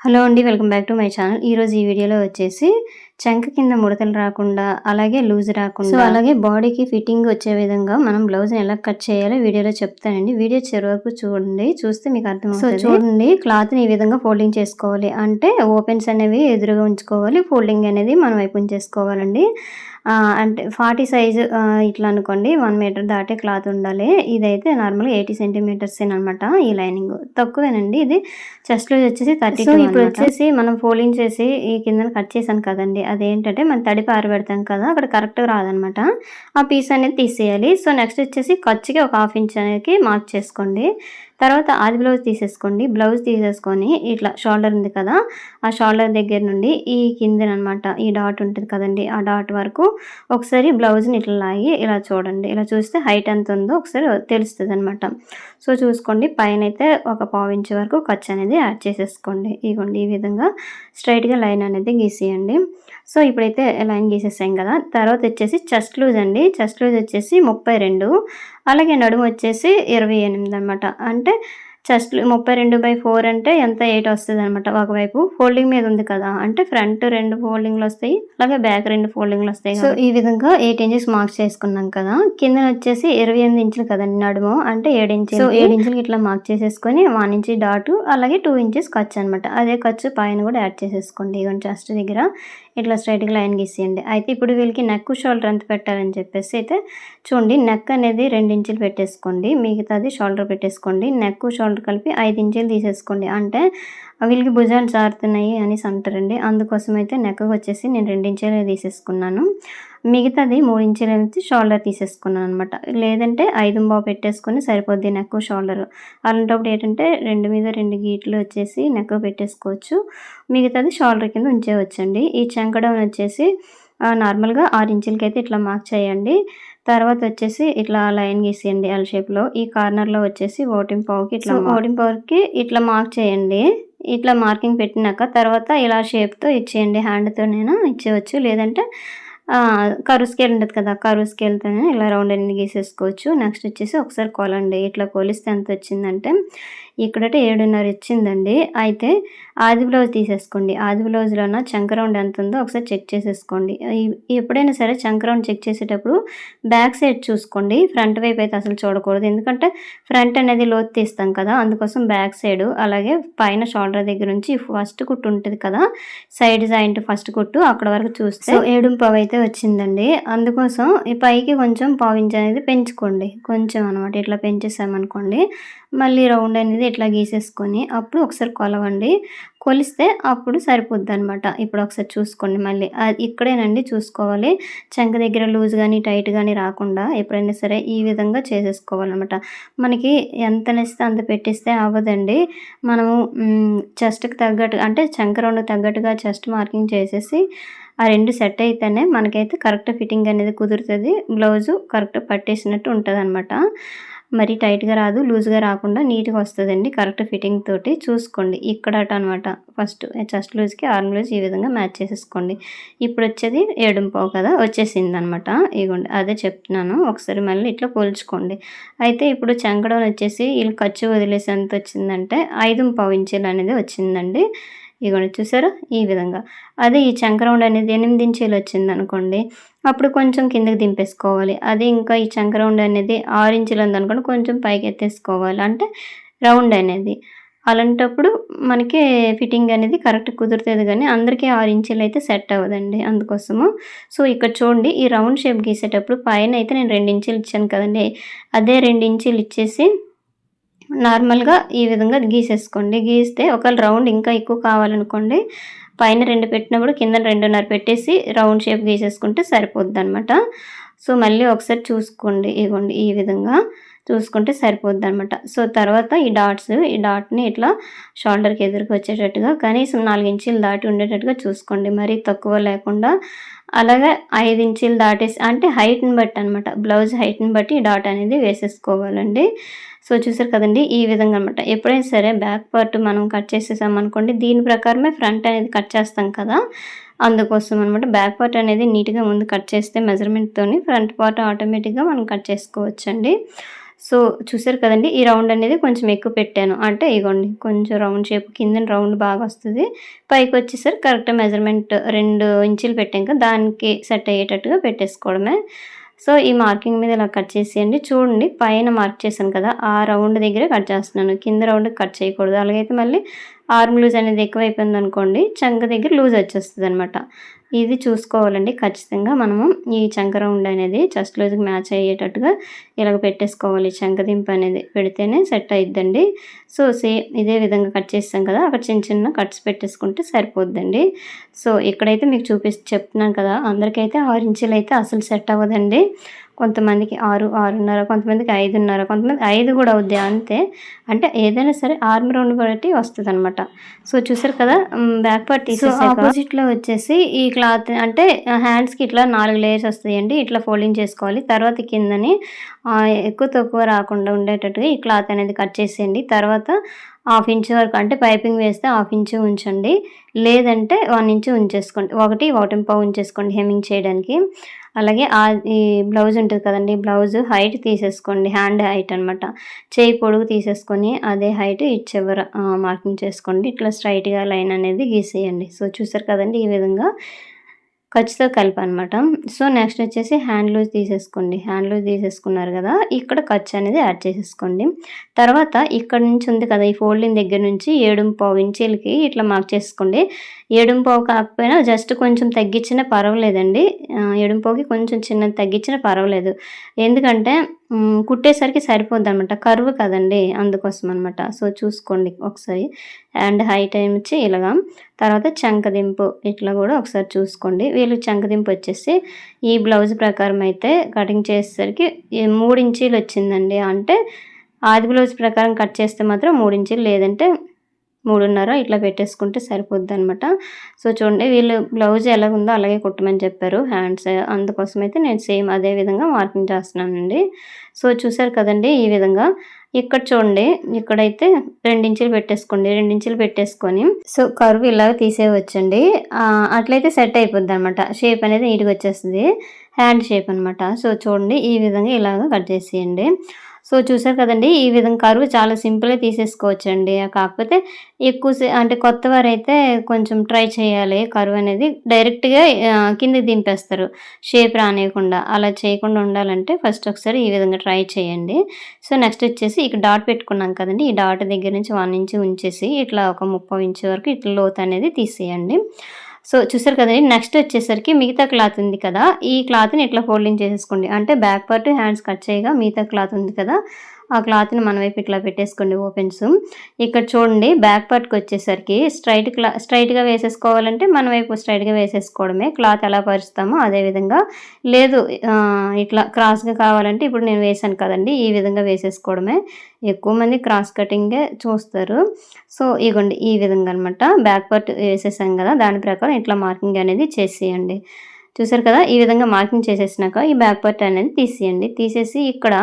Hello అండి. Welcome back to my channel. ఈరోజు ఈ వీడియోలో వచ్చేసి చంక కింద ముడతలు రాకుండా, అలాగే లూజ్ రాకుండా, అలాగే బాడీకి ఫిట్టింగ్ వచ్చే విధంగా మనం బ్లౌజ్‌ని ఎలా కట్ చేయాలో వీడియోలో చెప్తానండి. వీడియో చివరి వరకు చూడండి. చూస్తే మీకు అర్థమవుతది. చూడండి, క్లాత్‌ని ఈ విధంగా ఫోల్డింగ్ చేసుకోవాలి. అంటే ఓపెన్స్ అనేవి ఎదురుగా ఉంచుకోవాలి. ఫోల్డింగ్ అనేది మన వైపు ఉంచేసుకోవాలండి. అంటే 40 సైజు ఇట్లా అనుకోండి. 1 మీటర్ దాటే క్లాత్ ఉండాలి. ఇదైతే నార్మల్‌గా 80 సెంటీమీటర్సేననమాట. ఈ లైనింగ్ తక్కువేనండి. ఇది చెస్ట్ లూజ్ వచ్చేసి 32 సో ఇప్పుడు వచ్చేసి మనం ఫోల్డింగ్ చేసి ఈ కిందన కట్ చేశాను కదండి, అదేంటంటే మనం తడిపి ఆరబెడతాం కదా, అక్కడ కరెక్ట్గా రాదనమాట. ఆ పీస్ అనేది తీసేయాలి. సో నెక్స్ట్ వచ్చేసి ఖర్చుకి ఒక 1/2 ఇంచ్ అనేది మార్క్ చేసుకోండి. తర్వాత ఆది బ్లౌజ్ తీసేసుకోండి. బ్లౌజ్ తీసేసుకొని ఇట్లా షోల్డర్ ఉంది కదా, ఆ షోల్డర్ దగ్గర నుండి ఈ కిందనమాట ఈ డాట్ ఉంటుంది కదండి, ఆ డాట్ వరకు ఒకసారి బ్లౌజ్ని ఇట్లా లాగి ఇలా చూడండి. ఇలా చూస్తే హైట్ ఎంత ఉందో ఒకసారి తెలుస్తుంది అనమాట. సో చూసుకోండి, పైన అయితే ఒక 1/4 ఇంచ్ వరకు ఖర్చు అనేది యాడ్ చేసేసుకోండి. ఇగోండి ఈ విధంగా స్ట్రైట్గా లైన్ అనేది గీసేయండి. సో ఇప్పుడైతే లైన్ గీసేసాం కదా. తర్వాత వచ్చేసి చెస్ట్ లూజ్ అండి. చెస్ట్ లూజ్ వచ్చేసి 32, అలాగే నడుము వచ్చేసి 28 అనమాట. అంటే చెస్ట్ 32/4 అంటే ఎంత 8 వస్తుందనమాట. ఒకవైపు ఫోల్డింగ్ మీద ఉంది కదా, అంటే ఫ్రంట్ 2 ఫోల్డింగ్లు వస్తాయి, అలాగే బ్యాక్ 2 ఫోల్డింగ్లు వస్తాయి. సో ఈ విధంగా 8 ఇంచెస్ మార్క్స్ చేసుకున్నాం కదా. కింద వచ్చేసి 28 ఇంచులు కదండి నడుము, అంటే 7 ఇంచులు. సో 7 ఇంచులకి ఇట్లా మార్క్ చేసేసుకొని 1 ఇంచ్ డాటు, అలాగే 2 ఇంచెస్ ఖర్చు అనమాట. అదే ఖర్చు పైన కూడా యాడ్ చేసేసుకోండి. ఇవన్నీ చెస్ట్ దగ్గర ఇట్లా స్ట్రైట్గా లైన్ గీసేయండి. అయితే ఇప్పుడు వీళ్ళకి నెక్ షోల్డర్ ఎంత పెట్టాలని చెప్పేసి అయితే చూడండి, నెక్ అనేది 2 ఇంచులు పెట్టేసుకోండి, మిగతాది షోల్డర్ పెట్టేసుకోండి. నెక్ షోల్డర్ కలిపి 5 ఇంచులు తీసేసుకోండి. అంటే వీళ్ళకి భుజాలు జారుతున్నాయి అనేసి అంటారండి, అందుకోసం అయితే నెక్ వచ్చేసి నేను 2 ఇంచులు తీసేసుకున్నాను. మిగతాది 3 ఇంచులు అయితే షోల్డర్ తీసేసుకున్నాను అనమాట. లేదంటే 5 పెట్టేసుకొని సరిపోద్ది నెక్ షోల్డర్. అలాంటప్పుడు ఏంటంటే 2 మీద 2 గీట్లు వచ్చేసి నెక్ పెట్టేసుకోవచ్చు, మిగతాది షోల్డర్ కింద ఉంచేయవచ్చండి. ఈ చంకడౌన్ వచ్చేసి నార్మల్గా 6 ఇంచులకి అయితే ఇట్లా మార్క్ చేయండి. తర్వాత వచ్చేసి ఇట్లా లైన్ గీసేయండి ఎల్ షేప్లో. ఈ కార్నర్లో వచ్చేసి 1.5కి ఇట్లా 1.5కి ఇట్లా మార్క్ చేయండి. ఇట్లా మార్కింగ్ పెట్టినాక తర్వాత ఇలా షేప్తో ఇచ్చేయండి. హ్యాండ్తోనైనా ఇచ్చేయచ్చు, లేదంటే కరువు స్కేల్ ఉంటుంది కదా, కరువు స్కేల్తోనే ఇలా రౌండ్ అనేది గీసేసుకోవచ్చు. నెక్స్ట్ వచ్చేసి ఒకసారి కొలండి. ఇట్లా కొలిస్తే ఎంత వచ్చిందంటే ఇక్కడైతే 7.5 ఇచ్చిందండి. అయితే ఆది బ్లౌజ్ తీసేసుకోండి. ఆది బ్లౌజ్లోన చంక రౌండ్ ఎంత ఉందో ఒకసారి చెక్ చేసేసుకోండి. ఎప్పుడైనా సరే చంక రౌండ్ చెక్ చేసేటప్పుడు బ్యాక్ సైడ్ చూసుకోండి, ఫ్రంట్ వైపు అయితే అసలు చూడకూడదు. ఎందుకంటే ఫ్రంట్ అనేది లోతు తీస్తాం కదా, అందుకోసం బ్యాక్ సైడ్. అలాగే పైన షోల్డర్ దగ్గర నుంచి ఫస్ట్ కుట్టు ఉంటుంది కదా, సైడ్ జాయింట్ ఫస్ట్ కుట్టు, అక్కడ వరకు చూస్తే 7.5 అయితే వచ్చిందండి. అందుకోసం ఈ పైకి కొంచెం 1/4 ఇంచ్ అనేది పెంచుకోండి, కొంచెం అనమాట. ఇట్లా పెంచేసామనుకోండి, మళ్ళీ రౌండ్ అనేది ఇట్లా గీసేసుకొని అప్పుడు ఒకసారి కొలవండి. కొలిస్తే అప్పుడు సరిపోద్ది అనమాట. ఇప్పుడు ఒకసారి చూసుకోండి మళ్ళీ. ఇక్కడేనండి చూసుకోవాలి, చంక దగ్గర లూజ్ కానీ టైట్ కానీ రాకుండా ఎప్పుడైనా సరే ఈ విధంగా చేసేసుకోవాలన్నమాట. మనకి ఎంత నచ్చితే అంత పెట్టిస్తే అవ్వదండి. మనము చెస్ట్కి తగ్గట్టు, అంటే చంక రౌండ్కి తగ్గట్టుగా చెస్ట్ మార్కింగ్ చేసేసి ఆ 2 సెట్ అయితేనే మనకైతే కరెక్ట్ ఫిట్టింగ్ అనేది కుదురుతుంది. బ్లౌజు కరెక్ట్ పట్టేసినట్టు ఉంటుంది అనమాట. మరి టైట్గా రాదు, లూజ్గా రాకుండా నీట్గా వస్తుందండి కరెక్ట్ ఫిట్టింగ్ తోటి. చూసుకోండి ఇక్కడట అనమాట. ఫస్ట్ చెస్ట్ లూజ్కి ఆర్మ్ లూజ్ ఈ విధంగా మ్యాచ్ చేసేసుకోండి. ఇప్పుడు వచ్చేది 7.5 కదా, వచ్చేసింది అనమాట. ఇగోండి అదే చెప్తున్నాను, ఒకసారి మళ్ళీ ఇట్లా పోల్చుకోండి. అయితే ఇప్పుడు చంకడౌన్ వచ్చేసి వీళ్ళు ఖర్చు వదిలేసి ఎంత వచ్చిందంటే 5.5 ఇంచులు అనేది వచ్చిందండి. ఇగోండి చూసారా ఈ విధంగా. అదే ఈ చంక రౌండ్ అనేది 8 ఇంచులు వచ్చింది అనుకోండి, అప్పుడు కొంచెం కిందకి దింపేసుకోవాలి. అదే ఇంకా ఈ చంక రౌండ్ అనేది 6 ఇంచులు ఉందనుకోండి, కొంచెం పైకి ఎత్తేసుకోవాలి, అంటే రౌండ్ అనేది. అలాంటప్పుడు మనకి ఫిట్టింగ్ అనేది కరెక్ట్ కుదురుతుంది, కానీ అందరికీ 6 ఇంచులు అయితే సెట్ అవ్వదండి, అందుకోసము. సో ఇక్కడ చూడండి, ఈ రౌండ్ షేప్ గీసేటప్పుడు పైన అయితే నేను 2 ఇంచులు ఇచ్చాను కదండి, అదే 2 ఇంచులు ఇచ్చేసి నార్మల్గా ఈ విధంగా గీసేసుకోండి. గీస్తే ఒకవేళ రౌండ్ ఇంకా ఎక్కువ కావాలనుకోండి, పైన 2 పెట్టినప్పుడు కింద 2.5 పెట్టేసి రౌండ్ షేప్ గీసేసుకుంటే సరిపోద్ది అనమాట. సో మళ్ళీ ఒకసారి చూసుకోండి, ఇగోండి ఈ విధంగా చూసుకుంటే సరిపోద్ది అనమాట. సో తర్వాత ఈ డాట్ని ఇట్లా షోల్డర్కి ఎదురుకు వచ్చేటట్టుగా కనీసం 4 ఇంచులు దాటి ఉండేటట్టుగా చూసుకోండి, మరీ తక్కువ లేకుండా. అలాగే 5 ఇంచులు దాటేసి, అంటే హైట్ని బట్టి అనమాట, బ్లౌజ్ హైట్ని బట్టి ఈ డాట్ అనేది వేసేసుకోవాలండి. సో చూసారు కదండి ఈ విధంగా అనమాట. ఎప్పుడైనా సరే బ్యాక్ పార్ట్ మనం కట్ చేసేసామనుకోండి, దీని ప్రకారమే ఫ్రంట్ అనేది కట్ చేస్తాం కదా, అందుకోసం అనమాట. బ్యాక్ పార్ట్ అనేది నీట్గా ముందు కట్ చేస్తే మెజర్మెంట్తోని ఫ్రంట్ పార్ట్ ఆటోమేటిక్గా మనం కట్ చేసుకోవచ్చండి. సో చూసారు కదండి, ఈ రౌండ్ అనేది కొంచెం ఎక్కువ పెట్టాను. అంటే ఇగోండి కొంచెం రౌండ్ షేప్ కిందన రౌండ్ బాగా వస్తుంది, పైకి వచ్చేసరికి కరెక్ట్ మెజర్మెంట్ 2 ఇంచులు పెట్టాం కదా, దానికి సెట్ అయ్యేటట్టుగా పెట్టేసుకోవడమే. సో ఈ మార్కింగ్ మీద ఇలా కట్ చేసేయండి. చూడండి పైన మార్క్ చేశాను కదా, ఆ రౌండ్ దగ్గరే కట్ చేస్తున్నాను, కింద రౌండ్ కట్ చేయకూడదు. అలాగైతే మళ్ళీ ఆర్మ్ లూజ్ అనేది ఎక్కువైపోయింది అనుకోండి, చంక దగ్గర లూజ్ వచ్చేస్తుంది అనమాట. ఇది చూసుకోవాలండి ఖచ్చితంగా. మనము ఈ చంక రౌండ్ అనేది చెస్ట్ లూజ్కి మ్యాచ్ అయ్యేటట్టుగా ఇలాగ పెట్టేసుకోవాలి. చంక దింపు అనేది పెడితేనే సెట్ అయిద్దండి. సో సేమ్ ఇదే విధంగా కట్ చేస్తాం కదా, అక్కడ చిన్న చిన్న కట్స్ పెట్టేసుకుంటే సరిపోద్దండి. సో ఇక్కడైతే మీకు చెప్తున్నాను కదా, అందరికైతే 6 ఇంచులు అయితే అసలు సెట్ అవ్వదండి. కొంతమందికి 6, 6.5, కొంతమందికి 5.5, కొంతమంది 5 కూడా అవుద్ది అంతే. అంటే ఏదైనా సరే ఆర్మ్ రౌండ్ బట్టి వస్తుందన్నమాట. సో చూసారు కదా, బ్యాక్ పార్ట్ తీసేసాక ఆపోజిట్లో వచ్చేసి ఈ క్లాత్ అంటే హ్యాండ్స్కి ఇట్లా 4 లేయర్స్ వస్తాయండి. ఇట్లా ఫోల్డింగ్ చేసుకోవాలి. తర్వాత కిందని ఎక్కువ తక్కువ రాకుండా ఉండేటట్టుగా ఈ క్లాత్ అనేది కట్ చేసేయండి. తర్వాత 1/2 ఇంచ్ వరకు, అంటే పైపింగ్ వేస్తే 1/2 ఇంచ్ ఉంచండి, లేదంటే 1 ఇంచ్ ఉంచేసుకోండి. 1.25 ఉంచేసుకోండి హెమ్మింగ్ చేయడానికి. అలాగే ఈ బ్లౌజ్ ఉంటుంది కదండి, బ్లౌజ్ హైట్ తీసేసుకోండి, హ్యాండ్ హైట్ అనమాట. చేయి పొడుగు తీసేసుకొని అదే హైట్ ఈ చివర మార్కింగ్ చేసుకోండి. ఇట్లా స్ట్రైట్గా లైన్ అనేది గీసేయండి. సో చూసారు కదండి, ఈ విధంగా ఖర్చుతో కలిపి అనమాట. సో నెక్స్ట్ వచ్చేసి హ్యాండ్ లూజ్ తీసేసుకోండి. హ్యాండ్ లూజ్ తీసేసుకున్నారు కదా, ఇక్కడ ఖర్చు అనేది యాడ్ చేసేసుకోండి. తర్వాత ఇక్కడ నుంచి ఉంది కదా, ఈ ఫోల్డింగ్ దగ్గర నుంచి 7.5 ఇంచీలకి ఇట్లా మార్క్ చేసుకోండి. 7.5 కాకపోయినా జస్ట్ కొంచెం తగ్గించినా పర్వాలేదండి. 7.5కి కొంచెం చిన్నది తగ్గించినా పర్వాలేదు. ఎందుకంటే కుట్టేసరికి సరిపోద్ది అనమాట, కర్వ్ కదండి, అందుకోసం అనమాట. సో చూసుకోండి ఒకసారి. అండ్ హైట్ వచ్చి ఇలాగా. తర్వాత చంకదింపు ఇట్లా కూడా ఒకసారి చూసుకోండి. వీళ్ళు చంకదింపు వచ్చేసి ఈ బ్లౌజ్ ప్రకారం అయితే కటింగ్ చేసేసరికి 3 ఇంచీలు వచ్చిందండి. అంటే ఆది బ్లౌజ్ ప్రకారం కట్ చేస్తే మాత్రం 3 ఇంచీలు, లేదంటే 3.5 ఇట్లా పెట్టేసుకుంటే సరిపోద్ది అనమాట. సో చూడండి, వీళ్ళు బ్లౌజ్ ఎలా ఉందో అలాగే కుట్టమని చెప్పారు హ్యాండ్స్, అందుకోసం అయితే నేను సేమ్ అదే విధంగా మార్కింగ్ చేస్తున్నానండి. సో చూసారు కదండి, ఈ విధంగా. ఇక్కడ చూడండి, ఇక్కడైతే 2 ఇంచులు పెట్టేసుకోండి. 2 ఇంచులు పెట్టేసుకొని సో కర్వ్ ఇలాగ తీసేయవచ్చండి. అట్లయితే సెట్ అయిపోద్ది అనమాట, షేప్ అనేది నీట్గా వచ్చేస్తుంది, హ్యాండ్ షేప్ అనమాట. సో చూడండి, ఈ విధంగా ఇలాగ కట్ చేసేయండి. సో చూసారు కదండి, ఈ విధంగా కర్వ్ చాలా సింపుల్గా తీసేసుకోవచ్చండి. కాకపోతే అంటే కొత్త వారైతే కొంచెం ట్రై చేయాలి. కర్వ్ అనేది డైరెక్ట్గా కిందకి దింపేస్తారు షేప్ రానియకుండా. అలా చేయకుండా ఉండాలంటే ఫస్ట్ ఒకసారి ఈ విధంగా ట్రై చేయండి. సో నెక్స్ట్ వచ్చేసి ఇక్కడ డాట్ పెట్టుకున్నాం కదండి, ఈ డాట్ దగ్గర నుంచి 1 ఇంచ్ ఉంచేసి ఇట్లా ఒక 30 ఇంచ్ వరకు ఇట్లా లోతు అనేది తీసేయండి. సో చూసారు కదండి, నెక్స్ట్ వచ్చేసరికి మిగతా క్లాత్ ఉంది కదా, ఈ క్లాత్ని ఇట్లా ఫోల్డింగ్ చేసేసుకోండి. అంటే బ్యాక్ పార్ట్ హ్యాండ్స్ కట్ చేయగా మిగతా క్లాత్ ఉంది కదా, ఆ క్లాత్ని మన వైపు ఇట్లా పెట్టేసుకోండి ఓపెన్స్. ఇక్కడ చూడండి, బ్యాక్ పార్ట్కి వచ్చేసరికి స్ట్రైట్గా వేసేసుకోవాలంటే మన వైపు స్ట్రైట్గా వేసేసుకోవడమే. క్లాత్ ఎలా పరుస్తామో అదేవిధంగా. లేదు ఇట్లా క్రాస్గా కావాలంటే ఇప్పుడు నేను వేసాను కదండి, ఈ విధంగా వేసేసుకోవడమే. ఎక్కువ మంది క్రాస్ కటింగే చూస్తారు. సో ఇగోండి ఈ విధంగా అనమాట. బ్యాక్ పార్ట్ వేసేసాం కదా, దాని ప్రకారం ఇట్లా మార్కింగ్ అనేది చేసేయండి. చూసారు కదా, ఈ విధంగా మార్కింగ్ చేసేసినాక ఈ బ్యాక్ పార్ట్ అనేది తీసేయండి. తీసేసి ఇక్కడ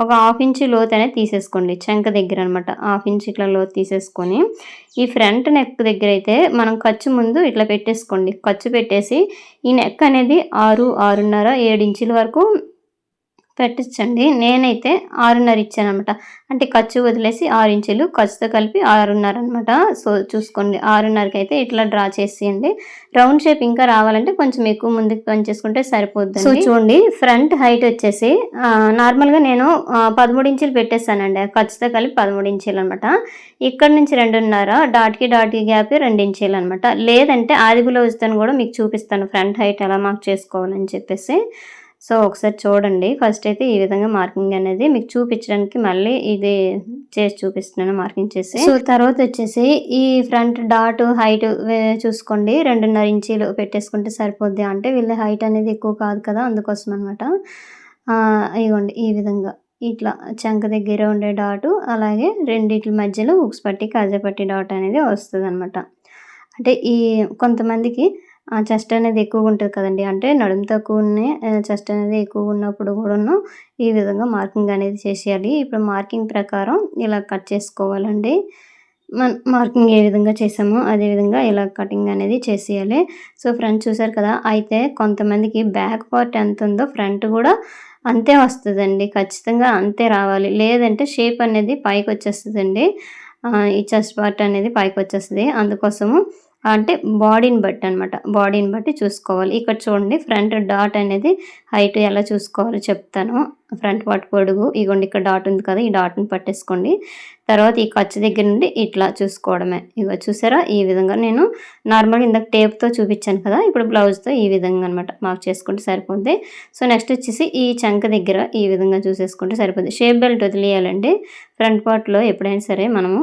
ఒక 1/2 ఇంచ్ లోతు అనేది తీసేసుకోండి, చంక దగ్గర అనమాట. 1/2 ఇంచ్ ఇట్లా లోతు తీసేసుకొని ఈ ఫ్రంట్ నెక్ దగ్గర అయితే మనం ఖర్చు ముందు ఇట్లా పెట్టేసుకోండి. ఖర్చు పెట్టేసి ఈ నెక్ అనేది 6, 6.5, 7 ఇంచుల వరకు పెట్టించండి. నేనైతే 6.5 ఇచ్చాను అనమాట. అంటే ఖర్చు వదిలేసి 6 ఇంచులు, ఖర్చుతో కలిపి 6.5 అనమాట. సో చూసుకోండి, 6.5కి అయితే ఇట్లా డ్రా చేసేయండి. రౌండ్ షేప్ ఇంకా రావాలంటే కొంచెం ఎక్కువ ముందుకు పనిచేసుకుంటే సరిపోద్ది. సో చూడండి, ఫ్రంట్ హైట్ వచ్చేసి నార్మల్గా నేను 13 ఇంచులు పెట్టేస్తానండి, ఖర్చుతో కలిపి 13 ఇంచులు అనమాట. ఇక్కడ నుంచి 2.5, డాట్కి గ్యాప్ 2 ఇంచులు అనమాట. లేదంటే ఆది బ్లౌజ్తో కూడా మీకు చూపిస్తాను ఫ్రంట్ హైట్ ఎలా మార్క్ చేసుకోవాలని చెప్పేసి. సో ఒకసారి చూడండి. ఫస్ట్ అయితే ఈ విధంగా మార్కింగ్ అనేది మీకు చూపించడానికి మళ్ళీ ఇది చేసి చూపిస్తున్నాను, మార్కింగ్ చేసి. సో తర్వాత వచ్చేసి ఈ ఫ్రంట్ డాట్ హైట్ చూసుకోండి, 2.5 ఇంచీలు పెట్టేసుకుంటే సరిపోద్ది. అంటే వీళ్ళ హైట్ అనేది ఎక్కువ కాదు కదా, అందుకోసం అనమాట. ఇదిగోండి ఈ విధంగా ఇట్లా చంక దగ్గర ఉండే డాటు, అలాగే రెండిట్ల మధ్యలో హుక్స్ పట్టి కాజా పట్టి డాట్ అనేది వస్తుంది అనమాట. అంటే ఈ కొంతమందికి చెస్ట్ అనేది ఎక్కువగా ఉంటుంది కదండి, అంటే నడుము తక్కువనే చెస్ట్ అనేది ఎక్కువగా ఉన్నప్పుడు కూడాను ఈ విధంగా మార్కింగ్ అనేది చేసేయాలి. ఇప్పుడు మార్కింగ్ ప్రకారం ఇలా కట్ చేసుకోవాలండి. మార్కింగ్ ఏ విధంగా చేసామో అదేవిధంగా ఇలా కటింగ్ అనేది చేసేయాలి. సో ఫ్రంట్ చూసారు కదా, అయితే కొంతమందికి బ్యాక్ పార్ట్ ఎంత ఉందో ఫ్రంట్ కూడా అంతే వస్తదండి. ఖచ్చితంగా అంతే రావాలి. లేదంటే షేప్ అనేది పైకొచ్చేస్తదండి. ఈ చెస్ట్ పార్ట్ అనేది పైకొచ్చేస్తది. అందుకోసము అంటే బాడీని బట్టి అనమాట. బాడీని బట్టి చూసుకోవాలి. ఇక్కడ చూడండి ఫ్రంట్ డాట్ అనేది హైట్ ఎలా చూసుకోవాలో చెప్తాను. ఫ్రంట్ పార్ట్ పొడుగు ఇగోండి ఇక్కడ డాట్ ఉంది కదా! ఈ డాట్‌ని పట్టేసుకోండి. తర్వాత ఈ ఖర్చు దగ్గర నుండి ఇట్లా చూసుకోవడమే. ఇగో చూసారా? ఈ విధంగా నేను నార్మల్‌గా ఇందాక టేప్‌తో చూపించాను కదా! ఇప్పుడు బ్లౌజ్‌తో ఈ విధంగా అనమాట మార్క్ చేసుకుంటే సరిపోద్ది. సో, నెక్స్ట్ వచ్చేసి ఈ చంక దగ్గర ఈ విధంగా చూసేసుకుంటే సరిపోద్ది. Shape belt వదిలేయాలండి. ఫ్రంట్ పార్ట్‌లో ఎప్పుడైనా సరే మనము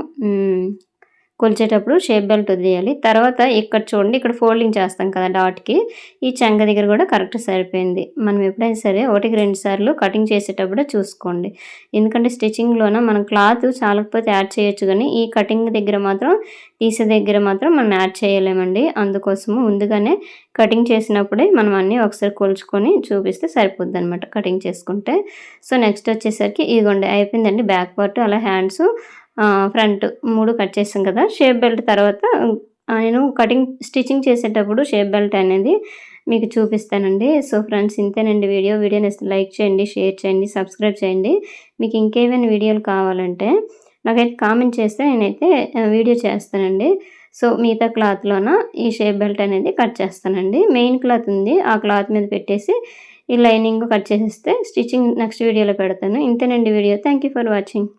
కొలిచేటప్పుడు షేప్ బెల్ట్ వదిలేయాలి. తర్వాత ఇక్కడ చూడండి ఇక్కడ ఫోల్డింగ్ చేస్తాం కదా డాట్‌కి. ఈ చంక దగ్గర కూడా కరెక్ట్ సరిపోయింది. మనం ఎప్పుడైనా సరే 1కి 2 సార్లు కటింగ్ చేసేటప్పుడే చూసుకోండి. ఎందుకంటే స్టిచ్చింగ్‌లోన మనం క్లాత్ చాలకపోతే యాడ్ చేయొచ్చు గానీ, ఈ కటింగ్ దగ్గర మాత్రం తీసే దగ్గర మాత్రం మనం యాడ్ చేయలేమండి. అందుకోసము ముందుగానే కటింగ్ చేసినప్పుడే మనం అన్నీ ఒకసారి కొలుచుకొని చూపిస్తే సరిపోద్దనమాట కటింగ్ చేసుకుంటే. సో, నెక్స్ట్ వచ్చేసరికి ఇదిగోండి అయిపోయిందండి బ్యాక్ పార్ట్ అలా హ్యాండ్సు ఫ్రంట్ 3 కట్ చేసాం కదా! షేప్ బెల్ట్ తర్వాత నేను స్టిచ్చింగ్ చేసేటప్పుడు షేప్ బెల్ట్ అనేది మీకు చూపిస్తానండి. సో, ఫ్రెండ్స్ ఇంతేనండి వీడియో. వీడియో నచ్చితే లైక్ చేయండి, షేర్ చేయండి, సబ్స్క్రైబ్ చేయండి. మీకు ఇంకేమైనా వీడియోలు కావాలంటే నాకైతే కామెంట్ చేస్తే నేనైతే వీడియో చేస్తానండి. సో, మిగతా క్లాత్‌లోన ఈ షేప్ బెల్ట్ అనేది కట్ చేస్తానండి. మెయిన్ క్లాత్ ఉంది. ఆ క్లాత్ మీద పెట్టేసి ఈ లైనింగ్ కట్ చేసేస్తే స్టిచ్చింగ్ నెక్స్ట్ వీడియోలో పెడతాను. ఇంతేనండి video. Thank you for watching.